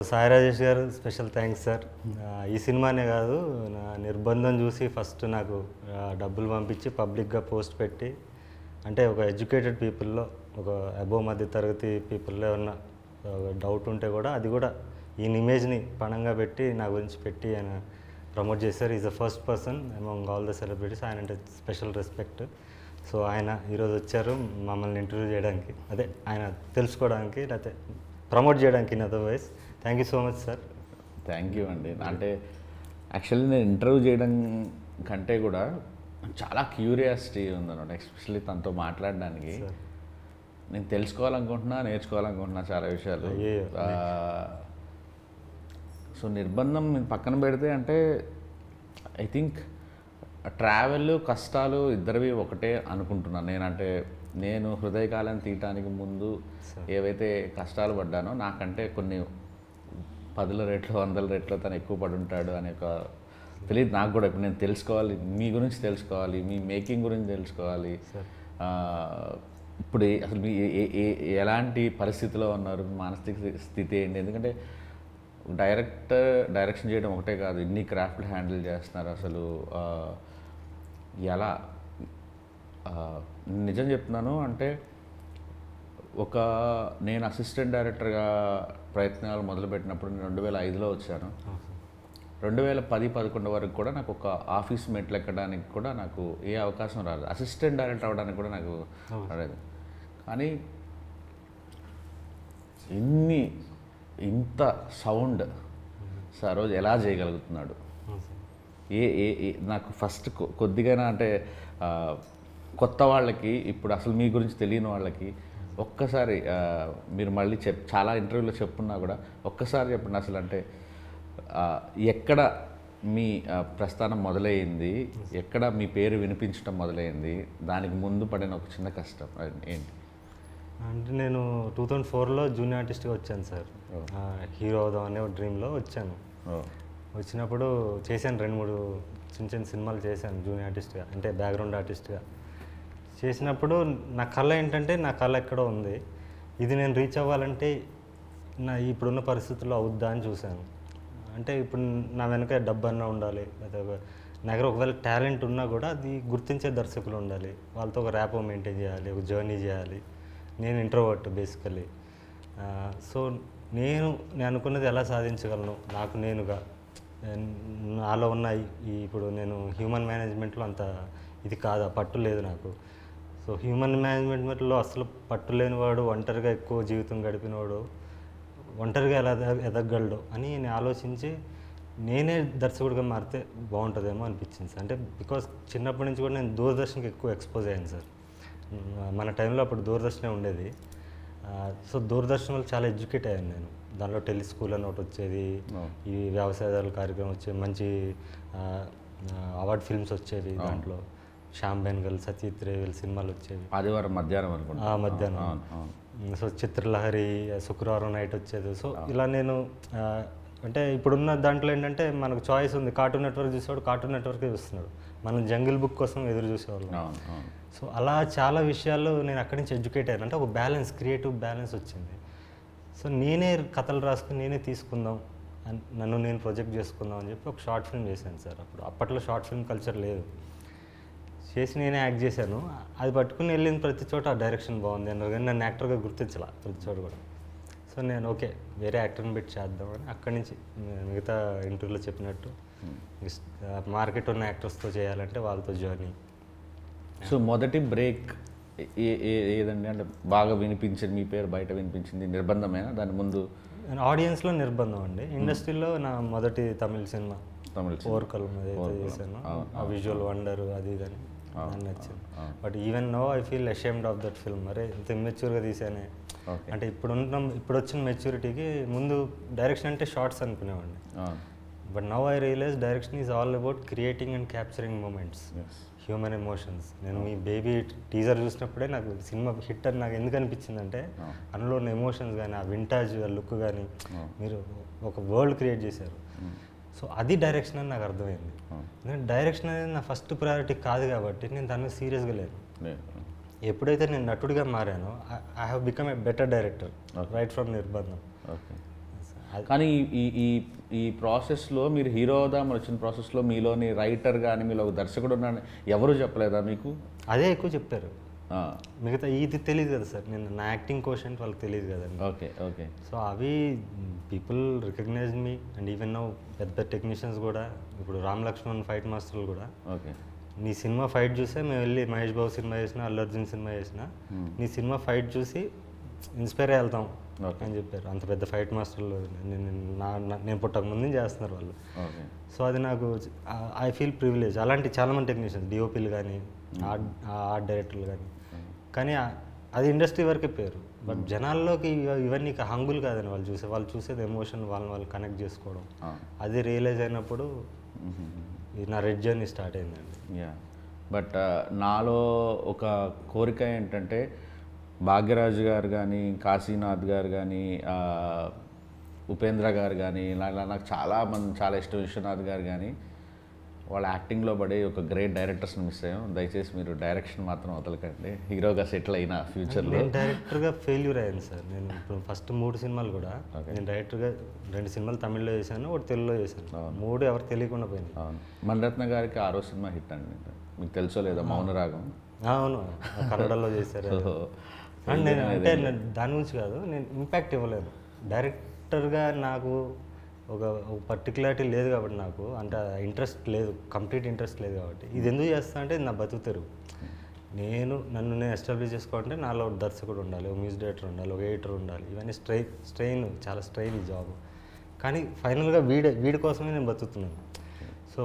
సాయి రాజేష్ గారు special thanks sir. ఈ సినిమానే కాదు, నా నిర్బంధం చూసి ఫస్ట్ నాకు డబ్బులు పంపించి పబ్లిక్గా పోస్ట్ పెట్టి, అంటే ఒక ఎడ్యుకేటెడ్ పీపుల్లో, ఒక అబోవ్ మధ్య తరగతి పీపుల్లో ఉన్న డౌట్ ఉంటే కూడా అది కూడా ఈయన ఇమేజ్ని పణంగా పెట్టి నా గురించి పెట్టి ఆయన ప్రమోట్ చేశారు. Is the first person among all the celebrities. ఆయన అంటే స్పెషల్ రెస్పెక్ట్. సో ఆయన ఈరోజు వచ్చారు మమ్మల్ని ఇంటర్వ్యూ చేయడానికి, అదే ఆయన తెలుసుకోవడానికి, లేకపోతే ప్రమోట్ చేయడానికి. In otherwise thank you so much sir. Thank you అండి. అంటే యాక్చువల్లీ నేను ఇంటర్వ్యూ చేయడం కంటే కూడా చాలా క్యూరియాసిటీ ఉందన్నమాట, ఎస్పెషల్లీ తనతో మాట్లాడడానికి. నేను తెలుసుకోవాలనుకుంటున్నా, నేర్చుకోవాలనుకుంటున్నా చాలా విషయాలు. సో నిర్బంధం పక్కన పెడితే, అంటే ఐ థింక్ ట్రావెల్ కష్టాలు ఇద్దరివి ఒకటే అనుకుంటున్నాను నేనంటే. నేను హృదయకాలం తీయటానికి ముందు ఏవైతే కష్టాలు పడ్డానో, నాకంటే కొన్ని 10 రెట్లు 100 రెట్లు తను ఎక్కువ పడి ఉంటాడు అనే ఒక తెలియదు నాకు కూడా. ఇప్పుడు నేను తెలుసుకోవాలి, మీ గురించి తెలుసుకోవాలి, మీ మేకింగ్ గురించి తెలుసుకోవాలి. ఇప్పుడు అసలు మీ ఎలాంటి పరిస్థితిలో ఉన్నారు, మానసిక స్థితి ఏంటి? ఎందుకంటే డైరెక్షన్ చేయడం ఒకటే కాదు, ఇన్ని క్రాఫ్ట్లు హ్యాండిల్ చేస్తున్నారు. అసలు ఎలా నిజం చెప్తున్నాను అంటే, నేను అసిస్టెంట్ డైరెక్టర్గా ప్రయత్నాలు మొదలుపెట్టినప్పుడు నేను 2005లో వచ్చాను. 2010-11 వరకు కూడా నాకు ఒక ఆఫీస్ మెట్లు ఎక్కడానికి కూడా నాకు ఏ అవకాశం రాలేదు. అసిస్టెంట్ డైరెక్టర్ అవ్వడానికి కూడా నాకు రాలేదు. కానీ ఇంత సౌండ్ సరోజ్ ఎలా చేయగలుగుతున్నాడు? నాకు ఫస్ట్ కొద్దిగా అంటే కొత్త వాళ్ళకి, ఇప్పుడు అసలు మీ గురించి తెలియని వాళ్ళకి ఒక్కసారి మీరు మళ్ళీ చాలా ఇంటర్వ్యూలో చెప్పున్నా కూడా ఒక్కసారి చెప్పండి. అసలు అంటే ఎక్కడ మీ ప్రస్థానం మొదలైంది, ఎక్కడ మీ పేరు వినిపించడం మొదలైంది, దానికి ముందు పడిన ఒక చిన్న కష్టం ఏంటి? అంటే నేను 2004లో జూనియర్ ఆర్టిస్ట్గా వచ్చాను సార్. హీరో అవుదాం అనే డ్రీమ్లో వచ్చాను. వచ్చినప్పుడు చేశాను 2-3 చిన్న సినిమాలు చేశాను జూనియర్ ఆర్టిస్ట్గా, అంటే బ్యాక్గ్రౌండ్ ఆర్టిస్ట్గా. చేసినప్పుడు నా కళ ఏంటంటే, నా కళ ఎక్కడో ఉంది, ఇది నేను రీచ్ అవ్వాలంటే నా ఇప్పుడున్న పరిస్థితుల్లో అవుద్దా అని చూశాను. అంటే ఇప్పుడు నా వెనక డబ్బు అన్నా ఉండాలి, లేదా నా దగ్గర ఒకవేళ టాలెంట్ ఉన్నా కూడా అది గుర్తించే దర్శకులు ఉండాలి, వాళ్ళతో ఒక ర్యాపో మెయింటైన్ చేయాలి, ఒక జర్నీ చేయాలి. నేను ఇంట్రోవర్ట్ బేసికలీ. సో నేను అనుకున్నది ఎలా సాధించగలను నాకు నేనుగా, నాలో ఉన్న ఇప్పుడు నేను హ్యూమన్ మేనేజ్మెంట్లో అంత ఇది కాదా, పట్టు లేదు నాకు. సో హ్యూమన్ మేనేజ్మెంట్లో అసలు పట్టు లేనివాడు, ఒంటరిగా ఎక్కువ జీవితం గడిపినవాడు ఒంటరిగా ఎలా ఎదగలడు అని నేను ఆలోచించి నేనే దర్శకుడిగా మారితే బాగుంటుందేమో అనిపించింది సార్. అంటే బికాస్ చిన్నప్పటి నుంచి కూడా నేను దూరదర్శన్కి ఎక్కువ ఎక్స్పోజ్ అయ్యాను సార్. మన టైంలో అప్పుడు దూరదర్శనే ఉండేది. సో దూరదర్శన్ వల్ల చాలా ఎడ్యుకేట్ అయ్యాను నేను. దాంట్లో టెలిస్కూల్ అని ఒకటి వచ్చేది, ఈ వ్యవసాయదారుల కార్యక్రమం వచ్చేది, మంచి అవార్డ్ ఫిల్మ్స్ వచ్చేవి. దాంట్లో శ్యామ్ బెనగల్, సత్యజిత్ రే వీళ్ళ సినిమాలు వచ్చేవి. ఆదివారం మధ్యాహ్నం అనుకుంటా. మధ్యాహ్నం. సో చిత్రలహరి శుక్రవారం నైట్ వచ్చేది. సో ఇలా నేను అంటే ఇప్పుడున్న దాంట్లో ఏంటంటే మనకు చాయిస్ ఉంది. కార్టూన్ నెట్వర్క్ చూసేవాడు కార్టూన్ నెట్వర్కే చూస్తున్నాడు, మనం జంగిల్ బుక్ కోసం ఎదురు చూసేవాళ్ళం. సో అలా చాలా విషయాలు నేను అక్కడి నుంచి ఎడ్యుకేట్ అయ్యాను. అంటే ఒక బ్యాలెన్స్, క్రియేటివ్ బ్యాలెన్స్ వచ్చింది. సో నేనే కథలు రాసుకుని నేనే తీసుకుందాం, నన్ను నేను ప్రొజెక్ట్ చేసుకుందాం అని చెప్పి ఒక షార్ట్ ఫిల్మ్ చేశాను సార్. అప్పట్లో షార్ట్ ఫిల్మ్ కల్చర్ లేదు. చేసి నేనే యాక్ట్ చేశాను. అది పట్టుకుని వెళ్ళిన ప్రతి చోట ఆ డైరెక్షన్ బాగుంది అన్నారు, కానీ నన్ను యాక్టర్గా గుర్తించాల ప్రతి చోట కూడా. సో నేను ఓకే వేరే యాక్టర్ని పెట్టి చేద్దామని అక్కడి నుంచి మిగతా ఇంటర్వ్యూలో చెప్పినట్టు మార్కెట్ ఉన్న యాక్టర్స్తో చేయాలంటే వాళ్ళతో జర్నీ. సో మొదటి బ్రేక్ ఏదండి? అంటే బాగా వినిపించింది, మీ పేరు బయట వినిపించింది నిర్బంధమేనా? దాని ముందు ఆడియన్స్లో నిర్బంధం అండి. ఇండస్ట్రీలో నా మొదటి తమిళ సినిమా ఓర్కల్ ఏదైతే చేశాను, ఆ విజువల్ వండర్ అది ఇదని నాకు నచ్చింది. But even know I feel ashamed of that film. అరే ఇంత ఇమ్మెచ్యూర్గా తీసానే. అంటే ఇప్పుడు వచ్చిన మెచ్యూరిటీకి ముందు డైరెక్షన్ అంటే షార్ట్స్ అనుకునేవాడిని. But now I realise direction is all about creating and capturing moments, human emotions. నేను మీ బేబీ టీజర్ చూసినప్పుడే నాకు సినిమా హిట్ అని నాకు ఎందుకు అనిపించిందంటే, అందులో ఉన్న ఎమోషన్స్ కానీ, ఆ వింటాజ్ లుక్ కానీ, మీరు ఒక వరల్డ్ క్రియేట్ చేశారు. సో అది డైరెక్షన్ అని నాకు అర్థమైంది. ఎందుకంటే డైరెక్షన్ అనేది నా ఫస్ట్ ప్రయారిటీ కాదు కాబట్టి నేను దాని మీద సీరియస్గా లేను. ఎప్పుడైతే నేను నటుడిగా మారానో I have become a better director right from నిర్బంధం. కానీ ఈ ఈ ఈ ప్రాసెస్లో మీరు హీరో అవుదామని వచ్చిన ప్రాసెస్లో మీలోని రైటర్ కానీ మీలో ఒక దర్శకుడు ఉన్నాడని ఎవరు చెప్పలేదా మీకు? అదే ఎక్కువ చెప్పారు. మిగతా ఇది తెలియదు కదా సార్, నేను నా యాక్టింగ్ కోషన్ వాళ్ళకి తెలియదు కదండి. Okay okay. సో అవి people recognise me and even now పెద్ద టెక్నీషియన్స్ కూడా, ఇప్పుడు రామ్ లక్ష్మణ్ ఫైట్ మాస్టర్లు కూడా, ఓకే నీ సినిమా ఫైట్ చూసే మేము వెళ్ళి మహేష్ బాబు సినిమా చేసినా, అల్లు అర్జున్ సినిమా చేసినా నీ సినిమా ఫైట్ చూసి ఇన్స్పైర్ అయ్యి వెళ్తాం అని చెప్పారు. అంత పెద్ద ఫైట్ మాస్టర్లు నేను పుట్టక ముందు చేస్తున్నారు వాళ్ళు. సో అది నాకు ఐ ఫీల్ ప్రివిలేజ్. అలాంటి చాలామంది టెక్నీషియన్స్, డిఓపీలు కానీ, ఆర్ట్ డైరెక్టర్లు కానీ అది ఇండస్ట్రీ వరకే పేరు. బట్ జనాల్లోకి ఇవన్నీ హంగులు కాదని వాళ్ళు చూసేది ఎమోషన్, వాళ్ళు కనెక్ట్ చేసుకోవడం. అది రియలైజ్ అయినప్పుడు నా రెడ్ జర్నీ స్టార్ట్ అయిందండి. యా, బట్ నాలో ఒక కోరిక ఏంటంటే భాగ్యరాజు గారు కానీ, కాశీనాథ్ గారు కానీ, ఉపేంద్ర గారు కానీ, ఇలా నాకు చాలా ఇష్టం, విశ్వనాథ్ గారు కానీ, వాళ్ళ యాక్టింగ్లో పడే ఒక గ్రేట్ డైరెక్టర్స్ని మిస్ అయ్యాం. దయచేసి మీరు డైరెక్షన్ మాత్రం వదలకండి. హీరోగా సెటిల్ అయినా ఫ్యూచర్లో. నేను డైరెక్టర్గా ఫెయిల్యూర్ అయ్యాను సార్. నేను ఇప్పుడు ఫస్ట్ 3 సినిమాలు కూడా నేను డైరెక్టర్గా 2 సినిమాలు తమిళ్లో చేశాను, 1 తెలుగులో చేశాను. 3 ఎవరు తెలియకుండా పోయింది. అవును, మణిరత్న గారికి 6వ సినిమా హిట్ అండి, మీకు తెలుసో లేదా, మౌనరాగం. అవును, కన్నడలో చేశారు. అండ్ నేను అంటే దాని గురించి కాదు, నేను ఇంపాక్ట్ ఇవ్వలేదు డైరెక్టర్గా. నాకు ఒక పర్టికులారిటీ లేదు కాబట్టి, నాకు అంటే ఇంట్రెస్ట్ లేదు, కంప్లీట్ ఇంట్రెస్ట్ లేదు కాబట్టి. ఇది ఎందుకు చేస్తా అంటే నా బతుకు తెరుగు. నన్ను నేను ఎస్టాబ్లిష్ చేసుకోవాలంటే నాలో ఒక దర్శకుడు ఉండాలి, ఒక మ్యూజిక్ డైరెక్టర్ ఉండాలి, ఒక ఎడిటర్ ఉండాలి. ఇవన్నీ చాలా స్ట్రెయిన్ ఈ జాబ్. కానీ ఫైనల్గా వీడి కోసమే నేను బతుకుతున్నాను. సో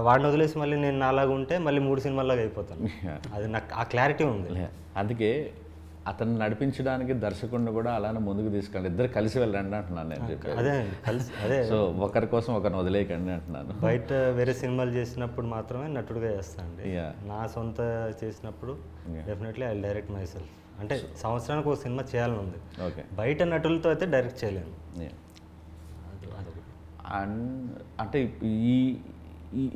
వాడిని వదిలేసి మళ్ళీ నేను నాలాగా ఉంటే మళ్ళీ 3 సినిమాలాగా అయిపోతాను. అది నాకు ఆ క్లారిటీ ఉంది. అందుకే అతన్ని నడిపించడానికి దర్శకుడిని కూడా అలానే ముందుకు తీసుకెళ్ళి ఇద్దరు కలిసి వెళ్ళండి అంటున్నాను నేను చెప్పి. అదే సో ఒకరి కోసం ఒకరిని వదిలేయకండి అంటున్నాను. బయట వేరే సినిమాలు చేసినప్పుడు మాత్రమే నటుడుగా చేస్తానండి. నా సొంత చేసినప్పుడు definitely I direct my self. అంటే సంవత్సరానికి ఒక సినిమా చేయాలని ఉంది. ఓకే, బయట నటులతో అయితే డైరెక్ట్ చేయలేను. అండ్ అంటే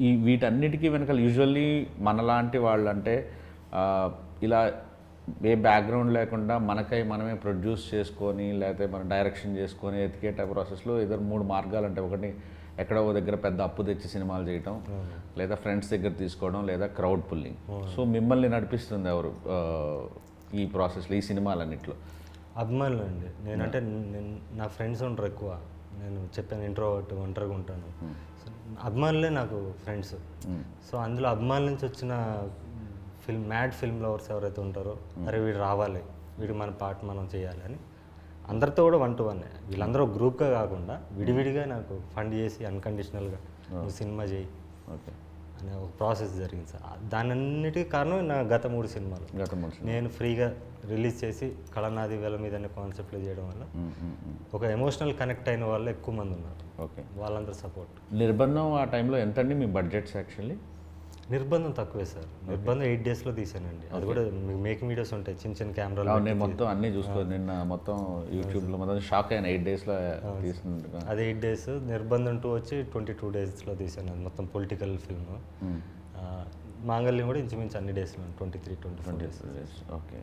ఈ వీటన్నిటికీ వెనకాల యూజువల్లీ మనలాంటి వాళ్ళు అంటే ఇలా ఏ బ్యాక్గ్రౌండ్ లేకుండా మనమే ప్రొడ్యూస్ చేసుకొని, లేకపోతే మనం డైరెక్షన్ చేసుకొని ఎతికేట ప్రాసెస్లో 3 మార్గాలు అంటే, ఒకటి ఎక్కడో దగ్గర పెద్ద అప్పు తెచ్చి సినిమాలు చేయటం, లేదా ఫ్రెండ్స్ దగ్గర తీసుకోవడం, లేదా క్రౌడ్ పుల్లింగ్. సో మిమ్మల్ని నడిపిస్తుంది ఎవరు ఈ ప్రాసెస్లో, ఈ సినిమాలన్నింటిలో? అభిమానులు అండి. నేనంటే నా ఫ్రెండ్స్ ఉంటారు ఎక్కువ. నేను చెప్పాను ఇంట్రోవర్ట్, ఒంటరిగా ఉంటాను. అభిమానులే నాకు ఫ్రెండ్స్. సో అందులో అభిమానుల నుంచి వచ్చిన మ్యాడ్ ఫిల్మ్ లవర్స్ ఎవరైతే ఉంటారో, అరే వీడు రావాలి, వీడు మన పార్ట్ మనం చేయాలి అని అందరితో కూడా 1 to 1. వీళ్ళందరూ గ్రూప్గా కాకుండా విడివిడిగా నాకు ఫండ్ చేసి అన్కండిషనల్గా నువ్వు సినిమా చేయి అనే ఒక ప్రాసెస్ జరిగింది సార్. దానన్నిటికీ కారణం నా గత 3 సినిమాలు. నేను ఫ్రీగా రిలీజ్ చేసి కళనాది వేల మీద అనే కాన్సెప్ట్లో చేయడం వల్ల ఒక ఎమోషనల్ కనెక్ట్ అయిన వాళ్ళు ఎక్కువ మంది ఉన్నారు. ఓకే, వాళ్ళందరూ సపోర్ట్. నిర్బంధం ఆ టైంలో ఎంతండి మీ బడ్జెట్స్? యాక్చువల్లీ నిర్బంధం తక్కువే సార్. నిర్బంధం 8 daysలో తీసానండి. అది కూడా మేకింగ్ వీడియోస్ ఉంటాయి, చిన్న కెమెరాలు. నేను మొత్తం అన్నీ చూసుకోవాలి, నిన్న మొత్తం యూట్యూబ్లో మొత్తం షాక్ అయిన 8 daysలో తీసిన. అది 8 days. నిర్బంధం 2 వచ్చి 22 daysలో తీసాను. అది మొత్తం పొలిటికల్ ఫిల్మ్. మాంగళ్యం కూడా ఇంచుమించు అన్ని డేస్లో 23-24 days. ఓకే,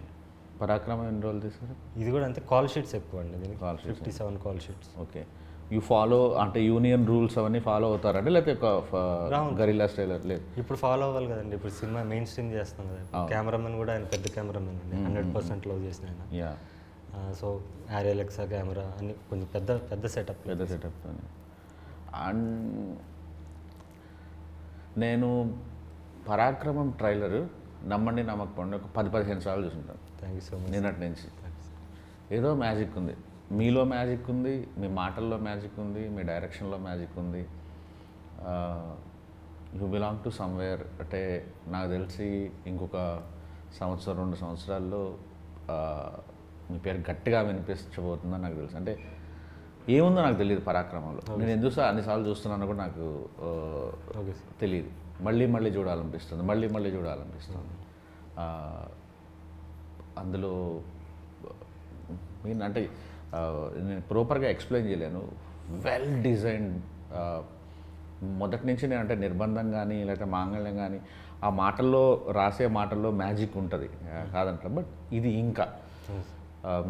పరాక్రమం ఎన్ని రోజులు తీసారు? ఇది కూడా అంతే, కాల్ షీట్స్ ఎక్కువ అండి దీనికి. 57 call sheets. Okay, you follow అంటే యూనియన్ రూల్స్ అవన్నీ ఫాలో అవుతారండి, లేకపోతే గరిల్లా స్టైల్? లేదు, ఇప్పుడు ఫాలో అవ్వాలి కదండి. ఇప్పుడు సినిమా మెయిన్ స్ట్రీమ్ చేస్తాం కదా. కెమెరామెన్ కూడా ఆయన పెద్ద కెమెరామెన్ అండి, 100% లవ్ చేసిన ఆయన. సో ఆర్ఎల్ఎక్సా కెమెరా అన్ని కొంచెం పెద్ద సెటప్. అండ్ నేను పరాక్రమం ట్రైలర్ నమ్మండి నమ్మకపోండి ఒక 10-15 సార్లు చూసుంటాను. Thank you so much. నిన్నటి నుంచి ఏదో మ్యాజిక్ ఉంది, మీలో మ్యాజిక్ ఉంది, మీ మాటల్లో మ్యాజిక్ ఉంది, మీ డైరెక్షన్లో మ్యాజిక్ ఉంది. You belong to somewhere. అంటే నాకు తెలిసి ఇంకొక 1-2 సంవత్సరాల్లో మీ పేరు గట్టిగా వినిపించబోతుందని నాకు తెలుసు. అంటే ఏముందో నాకు తెలియదు పరాక్రమంలో. నేను ఎందుకు అన్నిసార్లు చూస్తున్నాను కూడా నాకు తెలియదు. మళ్ళీ చూడాలనిపిస్తుంది, మళ్ళీ చూడాలనిపిస్తుంది. అందులో మీన్ అంటే నేను ప్రాపర్గా ఎక్స్ప్లెయిన్ చేయలేను. Well designed. మొదటి నుంచి నేను అంటే నిర్బంధం కానీ లేకపోతే మాంగళ్యం కానీ ఆ మాటల్లో రాసే మాటల్లో మ్యాజిక్ ఉంటుంది కాదంట. బట్ ఇది ఇంకా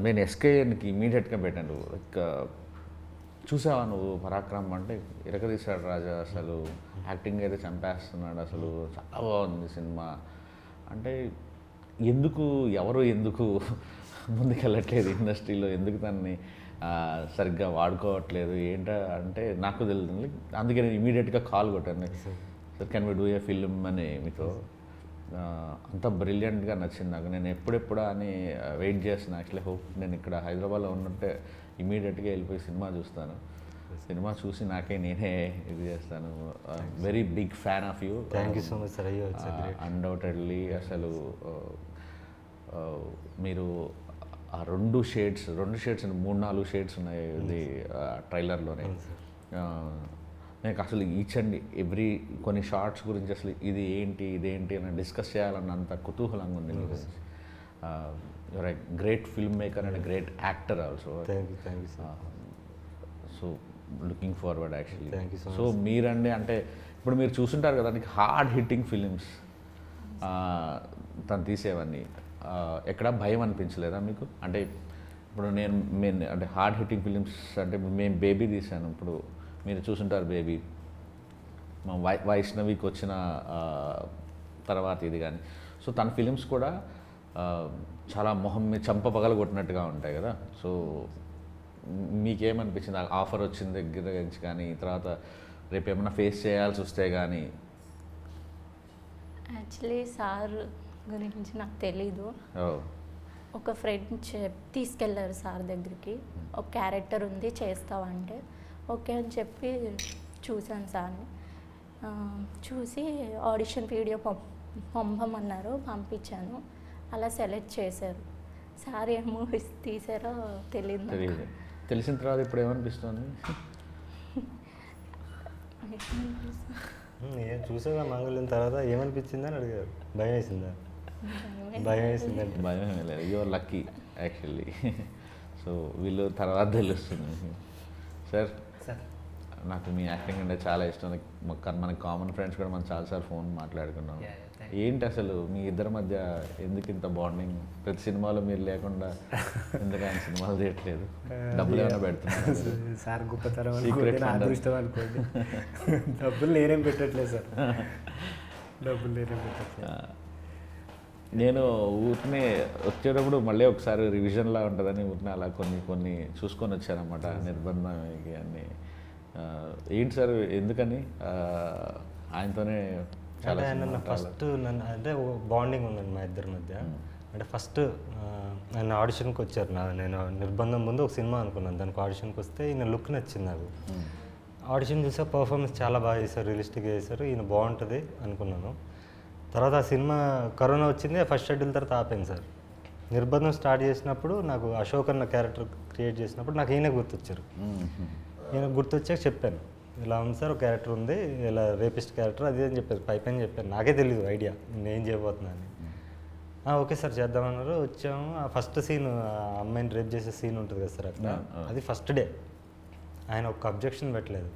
నేను ఎస్కేఎన్కి ఇమీడియట్గా పెట్టాను. లైక్ చూసావా నువ్వు పరాక్రమం అంటే ఇరకదీశాడు రాజా, అసలు యాక్టింగ్ అయితే చంపేస్తున్నాడు, అసలు చాలా బాగుంది సినిమా అంటే ఎవరు ఎందుకు ముందుకెళ్ళట్లేదు ఇండస్ట్రీలో, ఎందుకు దాన్ని సరిగ్గా వాడుకోవట్లేదు అంటే నాకు తెలియదు. అందుకే నేను ఇమీడియట్గా కాల్ కొట్టాను, sir can we do a film అని మీతో. అంత బ్రిలియంట్గా నచ్చింది నాకు. నేను ఎప్పుడెప్పుడా అని వెయిట్ చేస్తున్నాను. యాక్చువల్లీ హోప్ నేను ఇక్కడ హైదరాబాద్లో ఉన్నట్టే ఇమీడియట్గా వెళ్ళిపోయి సినిమా చూస్తాను. సినిమా చూసి నేనే ఇది చేస్తాను. Very big fan of you. Thank you so much sir. అయ్యో అన్డౌటెడ్లీ అసలు మీరు ఆ 2 షేడ్స్ 3-4 షేడ్స్ ఉన్నాయి ఇది ట్రైలర్లోనే. నాకు అసలు ఈచ్ అండ్ ఎవ్రీ కొన్ని షార్ట్స్ గురించి అసలు ఇదేంటి అని డిస్కస్ చేయాలన్నంత కుతూహలంగా ఉంది. Your a great film maker and great actor also. Thank you sir. So looking forward actually. Thank you so much. So మీరండి అంటే ఇప్పుడు మీరు చూసుంటారు కదా, నీకు హార్డ్ హిట్టింగ్ ఫిలిమ్స్ తను తీసేవన్నీ ఎక్కడ భయం అనిపించలేదా మీకు? అంటే ఇప్పుడు నేను అంటే హార్డ్ హిట్టింగ్ ఫిలిమ్స్ అంటే మేము బేబీ తీశాను, ఇప్పుడు మీరు చూసుంటారు బేబీ, మా వైష్ణవికి వచ్చిన తర్వాత ఇది కానీ. సో తన ఫిలిమ్స్ కూడా చాలా మొహం మీద చంప పగలగొట్టినట్టుగా ఉంటాయి కదా. సో మీకేమనిపించింది ఆఫర్ వచ్చిన దగ్గర నుంచి కానీ, తర్వాత రేపు ఏమైనా ఫేస్ చేయాల్సి వస్తే కానీ? యాక్చువల్లీ సార్ గురించి నాకు తెలీదు. ఒక ఫ్రెండ్ తీసుకెళ్ళారు సార్ దగ్గరికి. ఒక క్యారెక్టర్ ఉంది చేస్తావంటే ఓకే అని చెప్పి చూశాను సార్ని. చూసి ఆడిషన్ వీడియో పంపమన్నారు, పంపించాను. అలా సెలెక్ట్ చేశారు. సార్ ఏ మూవీస్ తీసారో తెలియదు. తెలిసిన తర్వాత ఇప్పుడు ఏమనిపిస్తుంది? చూసాగా మంగళం తర్వాత ఏమనిపించిందని అడిగారు. భయం వేసిందా? భయం వేసిందంటే భయం లేదు. Your lucky actually. సో వీళ్ళు తర్వాత తెలుస్తుంది. సార్ నాకు మీ యాక్టింగ్ అంటే చాలా ఇష్టం. మనకి కామన్ ఫ్రెండ్స్ కూడా మనం చాలాసార్లు ఫోన్ మాట్లాడుకున్నాం. ఏంటి అసలు మీ ఇద్దరి మధ్య ఎందుకు ఇంత బాండింగ్? ప్రతి సినిమాలో మీరు లేకుండా ఎందుకు ఆయన సినిమాలు తీయట్లేదు? డబ్బులు ఏమైనా పెడుతున్నారు? సార్ గొప్పతనం అనుకోండి, అదృష్టం అనుకోండి. డబ్బులు నేనేం పెట్టట్లేదు సార్, డబ్బులు నేనేం పెట్టట్లేదు. నేను ఊరినే వచ్చేటప్పుడు మళ్ళీ ఒకసారి రివిజన్లా ఉంటుందని ఊరినే అలా కొన్ని చూసుకొని వచ్చానమాట. నిర్బంధానికి అన్నీ ఏంటి సార్ ఎందుకని ఆయనతోనే చాలా ఫస్ట్ నన్ను అంటే బాండింగ్ ఉందండి మా ఇద్దరి మధ్య. అంటే ఫస్ట్ ఆయన ఆడిషన్కి వచ్చారు. నేను నిర్బంధం ముందు ఒక సినిమా అనుకున్నాను, దానికి ఆడిషన్కి వస్తే ఈయన లుక్ నచ్చింది నాకు. ఆడిషన్ చూసా పర్ఫార్మెన్స్ చాలా బాగా చేశారు, రియలిస్టిక్గా చేశారు, ఈయన బాగుంటుంది అనుకున్నాను. తర్వాత ఆ సినిమా కరోనా వచ్చింది, ఫస్ట్ షెడ్యూల్ తర్వాత ఆపాను సార్. నిర్బంధం స్టార్ట్ చేసినప్పుడు నాకు అశోక్ అన్న క్యారెక్టర్ క్రియేట్ చేసినప్పుడు నాకు ఈయన గుర్తొచ్చారు. ఈయన గుర్తొచ్చాక చెప్పాను, ఇలా ఉంది సార్ ఒక క్యారెక్టర్ ఉంది, ఇలా రేపిస్ట్ క్యారెక్టర్ అది అని చెప్పారు. పైపైన చెప్పాను, నాకే తెలీదు ఐడియా నేను చేయబోతున్నా అని. ఓకే సార్ చేద్దామన్నారు. వచ్చాము. ఆ ఫస్ట్ సీన్ అమ్మాయిని రేప్ చేసే సీన్ ఉంటుంది కదా సార్ అక్కడ, అది ఫస్ట్ డే. ఆయన ఒక అబ్జెక్షన్ పెట్టలేదు.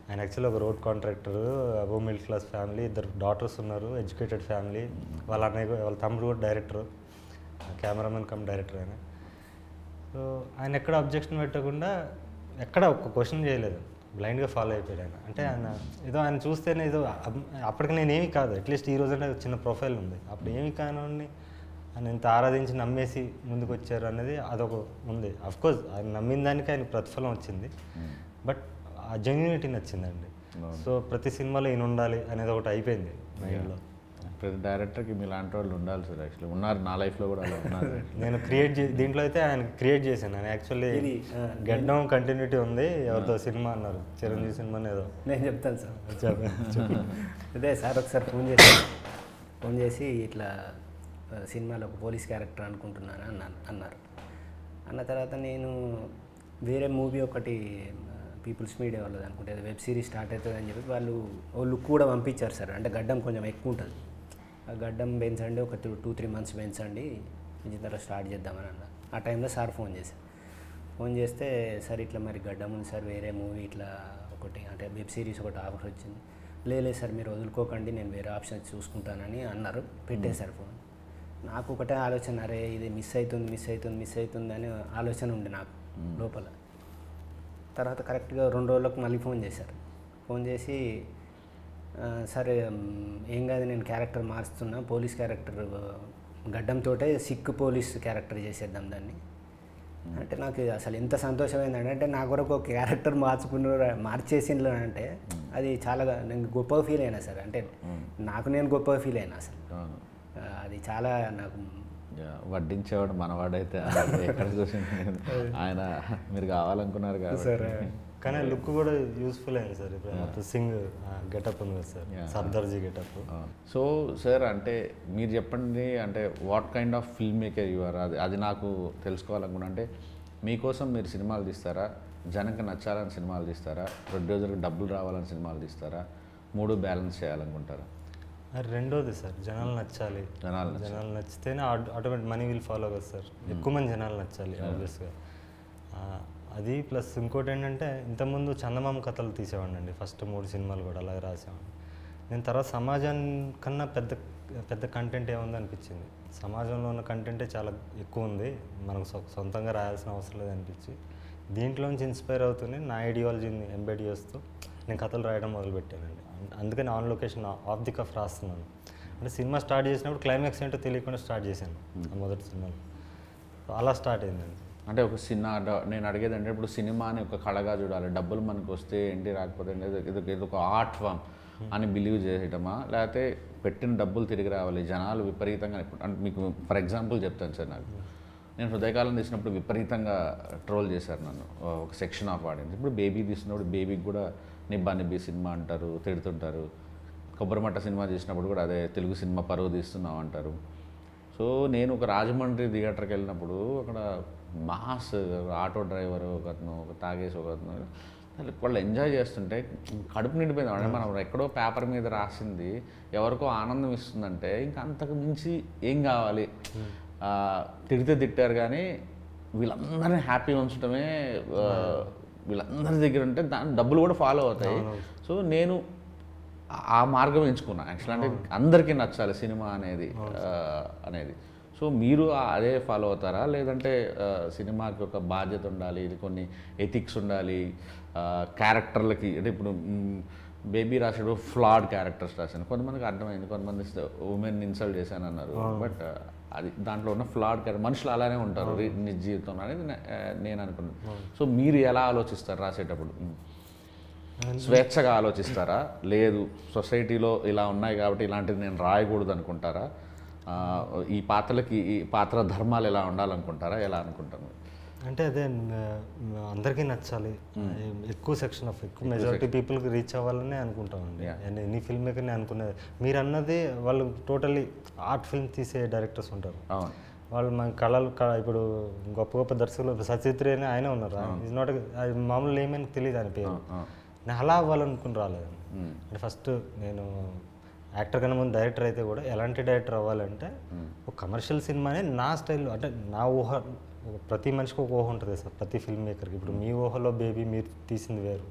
ఆయన యాక్చువల్లీ ఒక road contractor, above middle class family, 2 daughters ఉన్నారు, ఎడ్యుకేటెడ్ ఫ్యామిలీ. వాళ్ళ అన్నయ్య వాళ్ళ తమ్ముడు కూడా డైరెక్టర్, కెమెరామెన్ కమ్ డైరెక్టర్ ఆయన. సో ఆయన ఎక్కడ అబ్జెక్షన్ పెట్టకుండా ఎక్కడ ఒక్క క్వశ్చన్ చేయలేదు, బ్లైండ్గా ఫాలో అయిపోయాడు ఆయన. అంటే ఆయన చూస్తేనే ఏదో అప్పటికి నేనేమి కాదు, అట్లీస్ట్ ఈ రోజంటే చిన్న ప్రొఫైల్ ఉంది, అప్పుడు ఏమి కానివ్వండి ఆయన ఇంత ఆరాధించి నమ్మేసి ముందుకు వచ్చారు అనేది అదొక ఉంది. అఫ్కోర్స్ ఆయన నమ్మిన దానికి ఆయన ప్రతిఫలం వచ్చింది, బట్ ఆ జెన్యూనిటీ నచ్చిందండి. సో ప్రతి సినిమాలో ఈయన ఉండాలి అనేది ఒకటి అయిపోయింది మైండ్లో. ప్రతి డైరెక్టర్కి మీలాంటి వాళ్ళు ఉండాలి సార్. యాక్చువల్లీ ఉన్నారు, నా లైఫ్లో కూడా అలా ఉన్నారు. నేను దీంట్లో అయితే ఆయన క్రియేట్ చేశాను. నేను యాక్చువల్లీ గెడ్డం కంటిన్యూటీ ఉంది, ఎవరితో సినిమా అన్నారు, చిరంజీవి సినిమా ఏదో. నేను చెప్తాను సార్. చెప్పండి. అదే సార్ ఒకసారి ఫోన్ చేసి ఇట్లా సినిమాలో ఒక పోలీస్ క్యారెక్టర్ అనుకుంటున్నాను అన్నారు. అన్న తర్వాత నేను వేరే మూవీ ఒకటి పీపుల్స్ మీడియా వాళ్ళది అనుకుంటే వెబ్ సిరీస్ స్టార్ట్ అవుతుంది అని చెప్పి వాళ్ళు ఓ లుక్ కూడా పంపించారు సార్. అంటే గడ్డం కొంచెం ఎక్కువ ఉంటుంది, ఆ గడ్డం పెంచండి, ఒక 2-3 మంత్స్ పెంచండి, పెంచిన తర్వాత స్టార్ట్ చేద్దామని అన్నారు. ఆ టైంలో సార్ ఫోన్ చేస్తే సార్ ఇట్లా మరి గడ్డం ఉంది సార్, వేరే మూవీ ఇట్లా ఒకటి అంటే వెబ్ సిరీస్ ఒకటి ఆఫర్ వచ్చింది. లేదు సార్ మీరు వదులుకోకండి, నేను వేరే ఆప్షన్ చూసుకుంటానని అన్నారు. పెట్టేశారు ఫోన్. నాకు ఒకటే ఆలోచన, అరే ఇది మిస్ అవుతుంది అని ఆలోచన ఉంది నాకు లోపల. తర్వాత కరెక్ట్గా 2 రోజులకు మళ్ళీ ఫోన్ చేశారు. ఫోన్ చేసి సరే ఏం కాదు, నేను క్యారెక్టర్ మారుస్తున్నా, పోలీస్ క్యారెక్టర్ గడ్డంతో సిక్ పోలీస్ క్యారెక్టర్ చేసేద్దాం దాన్ని అంటే నాకు అసలు ఎంత సంతోషమైందంటే, అంటే నా కొరకు ఒక క్యారెక్టర్ మార్చేసిండ్రు అంటే అది చాలా నేను గొప్పగా ఫీల్ అయినా సార్. అంటే నాకు నేను గొప్పగా ఫీల్ అయినా అసలు. అది చాలా నాకు వడ్డించేవాడు మనవాడైతే ఎక్కడ చూసింది ఆయన, మీరు కావాలనుకున్నారు కదా సార్. కానీ లుక్ కూడా యూస్ఫుల్ అయింది సార్. ఇప్పుడు మొత్తం సింగ్ గెటప్ ఉంది కదా సార్, సర్దార్జీ గెటప్. సో సార్ అంటే మీరు చెప్పండి, అంటే what kind of film maker you are, అది నాకు తెలుసుకోవాలనుకున్నా. అంటే మీకోసం మీరు సినిమాలు తీస్తారా, జనంకి నచ్చాలని సినిమాలు తీస్తారా, ప్రొడ్యూసర్కి డబ్బులు రావాలని సినిమాలు తీస్తారా, 3 బ్యాలెన్స్ చేయాలనుకుంటారా? రెండోది సార్, జనాలు నచ్చాలి. జనాలు నచ్చితేనే ఆటోమేటిక్ మనీ విల్ ఫాలో కదా సార్. ఎక్కువ మంది జనాలు నచ్చాలి ఆబ్వియస్గా. అది ప్లస్ ఇంకోటి ఏంటంటే, ఇంతకుముందు చందమామ కథలు తీసేవాడిని ఫస్ట్ 3 సినిమాలు కూడా అలాగే రాసేవాడిని. నేను తర్వాత సమాజానికన్నా పెద్ద పెద్ద కంటెంట్ ఏముంది అనిపించింది. సమాజంలో ఉన్న కంటెంటే చాలా ఎక్కువ ఉంది, మనకు సొంతంగా రాయాల్సిన అవసరం లేదు అనిపించి దీంట్లోంచి ఇన్స్పైర్ అవుతూనే నా ఐడియాలజీని ఎంబెడ్ చేస్తూ నేను కథలు రాయడం మొదలుపెట్టానండి. అందుకని on location off the cuff రాస్తున్నాను. అంటే సినిమా స్టార్ట్ చేసినప్పుడు క్లైమాక్స్ ఏంటో తెలియకుండా స్టార్ట్ చేశాను మొదటి సినిమాలో. అలా స్టార్ట్ అయిందండి. అంటే ఒక సినిమా నేను అడిగేది అంటే, ఇప్పుడు సినిమాని ఒక కళగా చూడాలి, డబ్బులు మనకు వస్తే ఏంటి రాకపోతే ఇది ఒక ఆర్ట్ ఫామ్ అని బిలీవ్ చేయటమా, లేకపోతే పెట్టిన డబ్బులు తిరిగి రావాలి, జనాలు విపరీతంగా. అంటే మీకు ఫర్ ఎగ్జాంపుల్ చెప్తాను సార్, నేను హృదయకాలం తీసినప్పుడు విపరీతంగా ట్రోల్ చేశారు నన్ను ఒక సెక్షన్ ఆఫ్ ఆడియన్స్. ఇప్పుడు బేబీ తీసినప్పుడు బేబీకి కూడా నిబ్బా నిబ్బి సినిమా అంటారు, తిడుతుంటారు. కొబ్బరిమట్ట సినిమా తీసినప్పుడు కూడా అదే తెలుగు సినిమా పరువు తీస్తున్నావు అంటారు. సో నేను ఒక రాజమండ్రి థియేటర్కి వెళ్ళినప్పుడు అక్కడ మాస్ ఆటో డ్రైవర్ ఒకతను, ఒక తాగేసి ఒకతను, వాళ్ళు ఎంజాయ్ చేస్తుంటే కడుపు నిండిపోయింది. అంటే మనం ఎక్కడో పేపర్ మీద రాసింది ఎవరికో ఆనందం ఇస్తుందంటే ఇంకా అంతకు మించి ఏం కావాలి. తిడితే తిట్టారు కానీ వీళ్ళందరినీ హ్యాపీ ఉంచడమే వీళ్ళందరి దగ్గర ఉంటే దాని డబ్బులు కూడా ఫాలో అవుతాయి. సో నేను ఆ మార్గం ఎంచుకున్నాను యాక్చువల్. అంటే అందరికీ నచ్చాలి సినిమా అనేది. సో మీరు అదే ఫాలో అవుతారా, లేదంటే సినిమాకి ఒక బాధ్యత ఉండాలి, ఇది కొన్ని ఎథిక్స్ ఉండాలి, క్యారెక్టర్లకి? అంటే ఇప్పుడు బేబీ రాసాడు ఫ్లాడ్ క్యారెక్టర్స్ రాశాను, కొంతమందికి అర్థమైంది, కొంతమంది ఉమెన్ ఇన్సల్ట్ చేశాను అన్నారు. బట్ అది దాంట్లో ఉన్న ఫ్లాడ్ క్యారెక్టర్, మనుషులు అలానే ఉంటారు నిజ జీవితంలో అనేది నేను అనుకున్నాను. సో మీరు ఎలా ఆలోచిస్తారు రాసేటప్పుడు? స్వేచ్ఛగా ఆలోచిస్తారా, లేదు సొసైటీలో ఇలా ఉన్నాయి కాబట్టి ఇలాంటిది నేను రాయకూడదు అనుకుంటారా, ఈ పాత్రలకి ఈ పాత్ర ధర్మాలు ఎలా ఉండాలనుకుంటారా, ఎలా అనుకుంటాను? అంటే అదే అందరికీ నచ్చాలి, ఎక్కువ సెక్షన్ ఆఫ్ ఎక్కువ మెజారిటీ పీపుల్కి రీచ్ అవ్వాలని అనుకుంటామండి. ఎనీ ఫిల్మ్ మేకర్ని అనుకునేది. మీరు అన్నది వాళ్ళు టోటలీ ఆర్ట్ ఫిల్మ్ తీసే డైరెక్టర్స్ ఉంటారు, వాళ్ళు మన కళలు ఇప్పుడు గొప్ప గొప్ప దర్శకులు సచిత్రి అని ఆయన ఉన్నారు. ఈజ్ నాట్ మామూలు ఏమైనా తెలియదు అని పేరు. నేను అలా అవ్వాలనుకుని రాలేదండి. అంటే ఫస్ట్ నేను యాక్టర్ కన్నా ముందు డైరెక్టర్ అయితే కూడా ఎలాంటి డైరెక్టర్ అవ్వాలంటే ఒక కమర్షియల్ సినిమానే నా స్టైల్లో, అంటే నా ఊహ, ప్రతి మనిషికి ఒక ఊహ ఉంటుంది సార్, ప్రతి ఫిల్మ్ మేకర్కి. ఇప్పుడు మీ ఊహలో బేబీ మీరు తీసింది వేరు,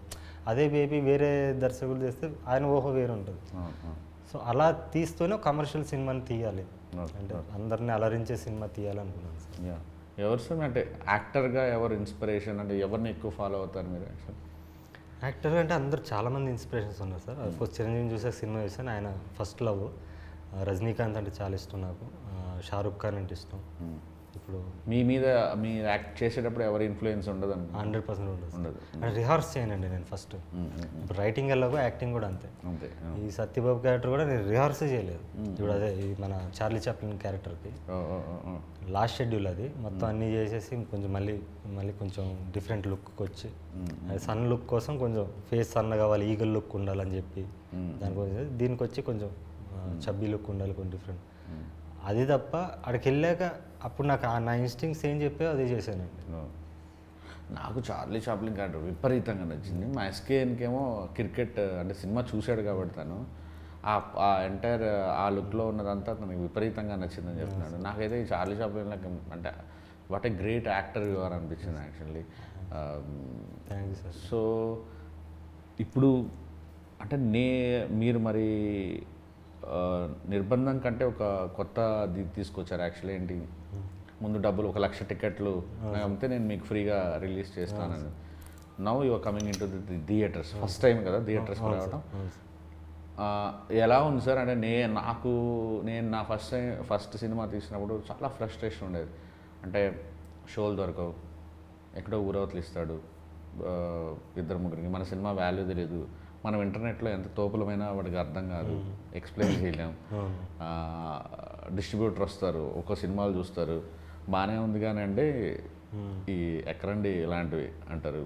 అదే బేబీ వేరే దర్శకులు చేస్తే ఆయన ఊహ వేరు ఉంటుంది. సో అలా తీస్తూనే కమర్షియల్ సినిమాని తీయాలి, అంటే అందరినీ అలరించే సినిమా తీయాలనుకున్నాను సార్. ఎవరు సార్ అంటే యాక్టర్గా ఎవరు ఇన్స్పిరేషన్, అంటే ఎవరిని ఎక్కువ ఫాలో అవుతారు మీరు? యాక్టర్ అంటే అందరు చాలామంది ఇన్స్పిరేషన్స్ ఉన్నారు సార్. అఫ్కోర్స్ చిరంజీవి చూసాక సినిమా చూసాను, ఆయన ఫస్ట్ లవ్. రజనీకాంత్ అంటే చాలా ఇష్టం నాకు, షారుఖ్ ఖాన్ అంటే ఇష్టం. ఇప్పుడు మీ మీద మీరు యాక్ట్ చేసేటప్పుడు ఎవరి ఇన్ఫ్లుయెన్స్ ఉండదు? 100% ఉండదు. అంటే రిహార్స్ చేయనండి నేను ఫస్ట్. ఇప్పుడు రైటింగ్ ఎలాగో యాక్టింగ్ కూడా అంతే. ఈ సత్యబాబు క్యారెక్టర్ కూడా నేను రిహార్స్ చేయలేదు. ఇప్పుడు అదే ఈ మన చార్లీ చాప్లిన్ క్యారెక్టర్కి లాస్ట్ షెడ్యూల్ అది మొత్తం అన్నీ చేసేసి కొంచెం మళ్ళీ కొంచెం డిఫరెంట్ లుక్కి వచ్చి, అది సన్ లుక్ కోసం కొంచెం ఫేస్ సన్న కావాలి, ఈగల్ లుక్ ఉండాలని చెప్పి దానికోసం దీనికి వచ్చి కొంచెం చబ్బీ లుక్ ఉండాలి, కొంచెం డిఫరెంట్. అది తప్ప అక్కడికి వెళ్ళాక అప్పుడు నాకు నా ఇన్స్టింక్ట్స్ ఏం చెప్పాయో అదే చేశానండి. నాకు చార్లీ చాప్లిన్ క్యారెక్టర్ విపరీతంగా నచ్చింది. మా ఎస్కేఎన్కేమో క్రికెట్ అంటే సినిమా చూశాడు కాబట్టి తను ఆ ఎంటైర్ ఆ లుక్లో ఉన్నదంతా తనకి విపరీతంగా నచ్చిందని చెప్తున్నాడు. నాకైతే ఈ చార్లీ చాప్లిన్ అంటే what a great actor your అనిపించింది actually. Thank you sir. So ఇప్పుడు అంటే మీరు మరి నిర్బంధం కంటే ఒక కొత్త తీసుకొచ్చారు యాక్చువల్లీ. ఏంటి, ముందు డబ్బులు 1,00,000 టికెట్లు అమ్మితే నేను మీకు ఫ్రీగా రిలీజ్ చేస్తానని. Now you are coming into the theatres, first time కదా థియేటర్స్కి రావడం. ఎలా ఉంది సార్? అంటే నేను నా ఫస్ట్ సినిమా తీసినప్పుడు చాలా ఫ్రస్ట్రేషన్ ఉండేది. అంటే షోలు దొరకవు, ఎక్కడో ఊరవతలు ఇస్తాడు ఇద్దరు ముగ్గురికి, మన సినిమా వాల్యూ తెలియదు, మనం ఇంటర్నెట్లో ఎంత తోపులమైనా వాడికి అర్థం కాదు, ఎక్స్ప్లెయిన్ చేయలేం. డిస్ట్రిబ్యూటర్ వస్తారు, ఒక్కో సినిమాలు చూస్తారు, బాగానే ఉంది కానీ అండి ఈ ఎక్కడండి ఇలాంటివి అంటారు,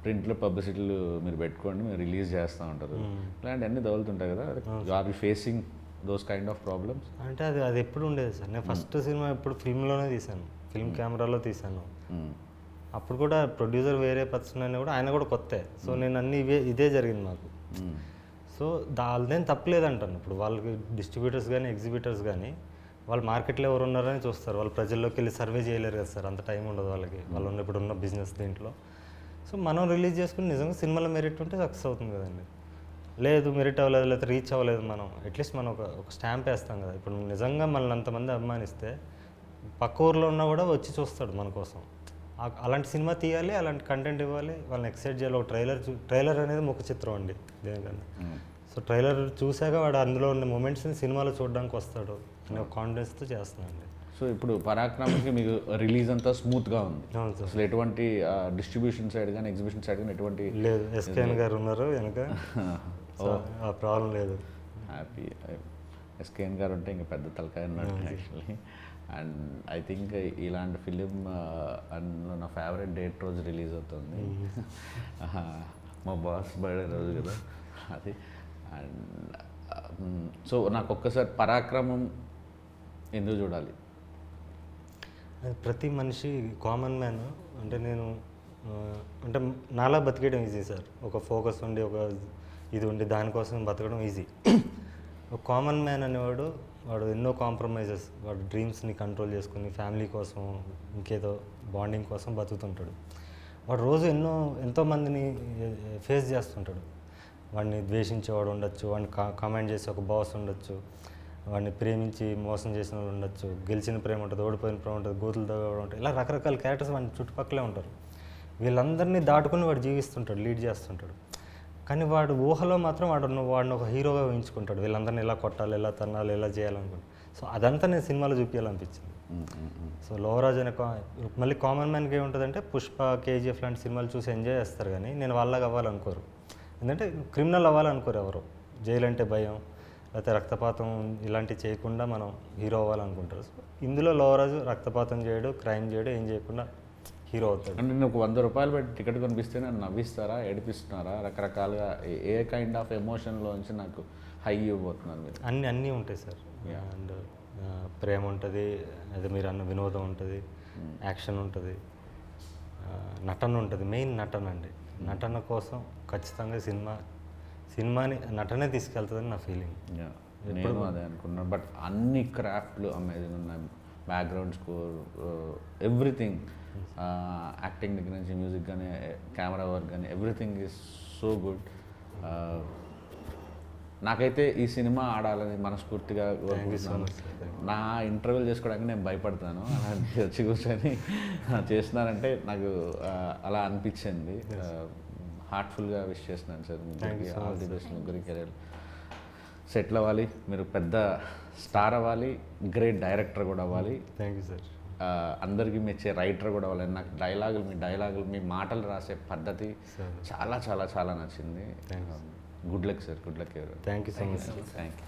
ప్రింట్లో పబ్లిసిటీలు మీరు పెట్టుకోండి మేము రిలీజ్ చేస్తూ ఉంటారు, ఇలాంటివన్నీ తగులుతుంటాయి కదా. Are you facing those kind of problems? అంటే అది ఎప్పుడు ఉండేది సార్. నేను ఫస్ట్ సినిమా ఎప్పుడు ఫిల్మ్లోనే తీశాను, ఫిల్మ్ కెమెరాలో తీశాను. అప్పుడు కూడా ప్రొడ్యూసర్ వేరే పర్సన్ అయినా కూడా ఆయన కూడా కొత్తే. సో నేను అన్ని ఇదే జరిగింది మాకు. సో దానిదేం తప్పలేదంటాను. ఇప్పుడు వాళ్ళకి డిస్ట్రిబ్యూటర్స్ కానీ ఎగ్జిబిటర్స్ కానీ వాళ్ళు మార్కెట్లో ఎవరు ఉన్నారని చూస్తారు, వాళ్ళు ప్రజల్లోకి వెళ్ళి సర్వే చేయలేరు కదా సార్, అంత టైం ఉండదు వాళ్ళకి, వాళ్ళు ఇప్పుడు ఉన్న బిజినెస్ దీంట్లో. సో మనం రిలీజ్ చేసుకుని నిజంగా సినిమాలో మెరిట్ ఉంటే సక్సెస్ అవుతుంది కదండి. లేదు మెరిట్ అవ్వలేదు, లేకపోతే రీచ్ అవ్వలేదు, మనం అట్లీస్ట్ మనం ఒక స్టాంప్ వేస్తాం కదా. ఇప్పుడు నిజంగా మనల్ని అంతమంది అభిమానిస్తే పక్క ఊర్లో ఉన్నా కూడా వచ్చి చూస్తాడు మన కోసం. అలాంటి సినిమా తీయాలి, అలాంటి కంటెంట్ ఇవ్వాలి, వాళ్ళని ఎక్సైట్ చేయాలి. ఒక ట్రైలర్ అనేది ముఖ చిత్రం అండి దేనికన్నా. సో ట్రైలర్ చూశాక వాడు అందులో ఉన్న మూమెంట్స్ని సినిమాలో చూడడానికి వస్తాడు అనే కాన్ఫిడెన్స్తో చేస్తున్నానండి. సో ఇప్పుడు పరాక్రమకి మీకు రిలీజ్ అంతా స్మూత్గా ఉంది, అవును సార్. అసలు ఎటువంటి డిస్ట్రిబ్యూషన్ సైడ్ కానీ ఎగ్జిబిషన్ సైడ్ కానీ ఎటువంటి లేదు. ఎస్కేఎన్ గారు ఉన్నారు వెనక, ఆ ప్రాబ్లం లేదు. హ్యాపీ. ఎస్కేఎన్ గారు ఉంటే ఇంకా పెద్ద తలకాయ ఉన్నట్టు యాక్చువల్లీ. అండ్ ఐ థింక్ ఇలాంటి ఫిలిం అందులో నా ఫేవరెట్ డేట్ రోజు రిలీజ్ అవుతుంది, మా బాస్ బర్త్డే రోజు కదా అది. అండ్ సో నాకు ఒక్కసారి పరాక్రమం ఎందుకు చూడాలి? ప్రతి మనిషి కామన్ మ్యాన్ అంటే నేను అంటే నాలా బతికేయడం ఈజీ సార్. ఒక ఫోకస్ ఉండి ఒక ఇది ఉండి దానికోసం బతకడం ఈజీ. ఒక కామన్ మ్యాన్ అనేవాడు వాడు ఎన్నో కాంప్రమైజెస్, వాడు డ్రీమ్స్ని కంట్రోల్ చేసుకుని ఫ్యామిలీ కోసం ఇంకేదో బాండింగ్ కోసం బతుకుతుంటాడు. వాడు రోజు ఎంతోమందిని ఫేస్ చేస్తుంటాడు. వాడిని ద్వేషించేవాడు ఉండొచ్చు, వాడిని కమెంట్ చేసి ఒక బాస్ ఉండొచ్చు, వాడిని ప్రేమించి మోసం చేసిన వాళ్ళు ఉండొచ్చు, గెలిచిన ప్రేమ ఉంటుంది, ఓడిపోయిన ప్రేమ ఉంటుంది, గోతులు తగ్గడం ఉంటుంది, ఇలా రకరకాల క్యారెక్టర్స్ వాడి చుట్టుపక్కలే ఉంటారు. వీళ్ళందరినీ దాటుకుని వాడు జీవిస్తుంటాడు, లీడ్ చేస్తుంటాడు. కానీ వాడు ఊహలో మాత్రం వాడిని ఒక హీరోగా ఊహించుకుంటాడు, వీళ్ళందరినీ ఇలా కొట్టాలి, ఇలా తన్నాలి, ఇలా చేయాలనుకుంటాడు. సో అదంతా నేను సినిమాలో చూపించాలనిపించింది. సో లోవరాజ్ అనే మళ్ళీ కామన్ మ్యాన్కి ఏముంటుందంటే పుష్ప, కేజీఎఫ్ లాంటి సినిమాలు చూసి ఎంజాయ్ చేస్తారు, కానీ నేను వాళ్ళగా అవ్వాలనుకోరు. ఎందుకంటే క్రిమినల్ అవ్వాలనుకోరు ఎవరు, జైలు అంటే భయం, లేకపోతే రక్తపాతం ఇలాంటివి చేయకుండా మనం హీరో అవ్వాలనుకుంటారు. సో ఇందులో లోవరాజు రక్తపాతం చేయడు, క్రైమ్ చేయడు, ఏం చేయకుండా హీరో అవుతాడు. అంటే నేను ఒక 100 రూపాయలు పెట్టి టికెట్ కొనిపిస్తే నన్ను నవ్విస్తారా, ఏడిపిస్తున్నారా, రకరకాలుగా ఏ కైండ్ ఆఫ్ ఎమోషన్లోంచి నాకు హై ఇవ్వబోతున్నారు మీరు? అన్నీ ఉంటాయి సార్. అండ్ ప్రేమ ఉంటుంది, అదే మీరు అన్న వినోదం ఉంటుంది, యాక్షన్ ఉంటుంది, నటన ఉంటుంది. మెయిన్ నటన అండి. నటన కోసం ఖచ్చితంగా సినిమాని నటనే తీసుకెళ్తుందని నా ఫీలింగ్. నేను అదే అనుకున్నాను. బట్ అన్ని క్రాఫ్ట్లు అమేజింగ్ ఉన్నాయి, బ్యాక్గ్రౌండ్ స్కోర్, ఎవ్రీథింగ్, యాక్టింగ్ దగ్గర నుంచి మ్యూజిక్ కానీ కెమెరా వర్క్ కానీ ఎవ్రీథింగ్ ఈజ్ సో గుడ్. నాకైతే ఈ సినిమా ఆడాలని మనస్ఫూర్తిగా కోరుకుంటున్నాను. నా ఇంటర్వ్యూలు చేసుకోవడానికి నేను భయపడతాను, అలాంటి వచ్చి కూర్చొని చేస్తున్నానంటే నాకు అలా అనిపించింది. హార్ట్ఫుల్గా విష్ చేస్తున్నాను సార్ ముగ్గురికి, ఆల్ ది బెస్ట్. ముగ్గురికి కెరీర్ సెటిల్ అవ్వాలి, మీరు పెద్ద స్టార్ అవ్వాలి, గ్రేట్ డైరెక్టర్ కూడా అవ్వాలి. Thank you sir. అందరికీ మెచ్చే రైటర్ కూడా అవ్వాలి. నాకు డైలాగులు మీ మాటలు రాసే పద్ధతి చాలా చాలా చాలా నచ్చింది. Good luck sir, good luck. Thank you so much. Thank you.